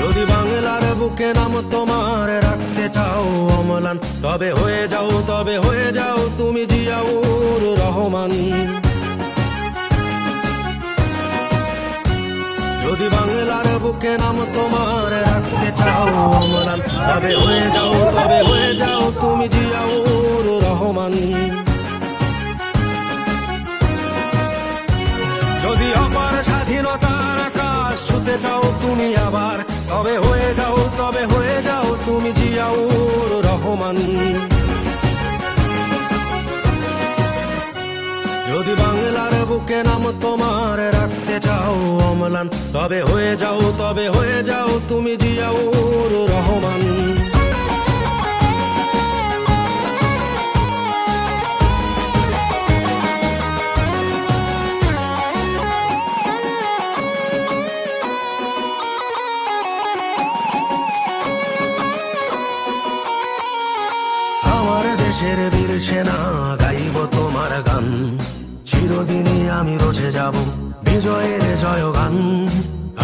যদি বাংলার বুকে নাম তোমার রাখতে চাও অম্লান, তবে হয়ে যাও তুমি জিয়াউর রহমান। যদি বাংলার বুকে নাম তোমার রাখতে চাও অম্লান, তবে হয়ে যাও তুমি জিয়াউর রহমান। যদি আমার স্বাধীনতার আকাশ ছুতে চাও তুমি আবার, তবে হয়ে যাও তুমি জিয়াউর রহমান। যদি বাংলার বুকে নাম তোমার রাখতে চাও অম্লান, তবে হয়ে যাও তুমি জিয়াউর রহমান। আমার দেশের বীর সেনা গাইব তোমার গান, চিরদিনই আমি রচে যাব বিজয়ের জয়গান।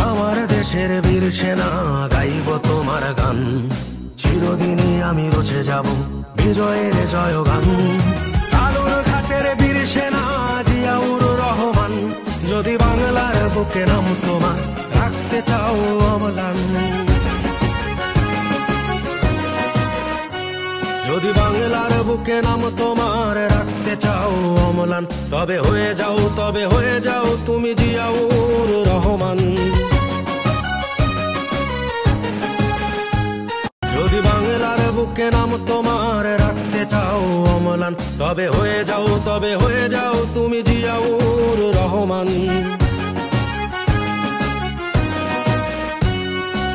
আমার দেশের বীর সেনা গাইব তোমার গান, চিরদিনই আমি রচে যাব বিজয়ের জয়গান। আলোর ঘাটের বীর সেনা জিয়াউর রহমান, যদি বাংলার বুকে নাম তোমার রাখতে চাও অম্লান। যদি বাংলার বুকে নাম তোমার রাখতে চাও অম্লান, তবে হয়ে যাও তুমি জিয়াউর রহমান। যদি বাংলার বুকে নাম তোমার রাখতে চাও অম্লান, তবে হয়ে যাও তুমি জিয়াউর রহমান।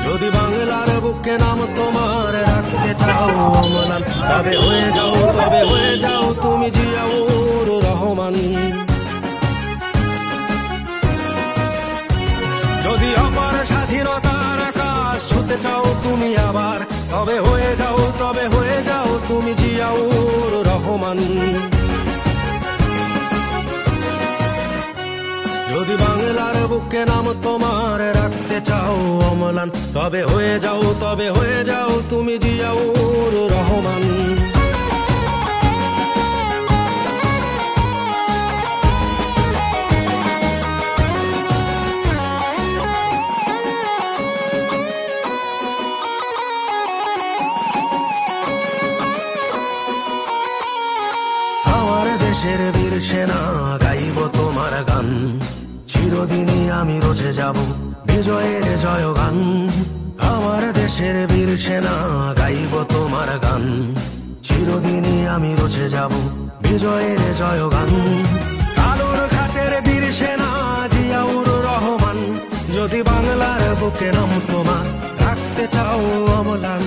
যদি বাংলার বুকে নাম তোমার রাখতে চাও অম্লান, তবে হয়ে যাও তুমি জিয়াউর রহমান। যদি আমার স্বাধীনতার আকাশ ছুতে চাও তুমি আবার, তবে হয়ে যাও তুমি জিয়াউর রহমান। যদি বাংলার বুকে নাম তোমার রাখতে চাও অম্লান, তবে হয়ে যাও তুমি জিয়াউর রহমান। আমার দেশের বীর সেনা গাইব তোমার গান, চিরদিনই আমি রচে যাব বিজয়ের জয়গান। আমার দেশের বীর সেনা গাইব তোমার গান, চিরদিনই আমি রচে যাব বিজয়ের জয়গান। আলোর ঘাটের বীর সেনা জিয়াউর রহমান, যদি বাংলার বুকে নাম তোমার রাখতে চাও অম্লান।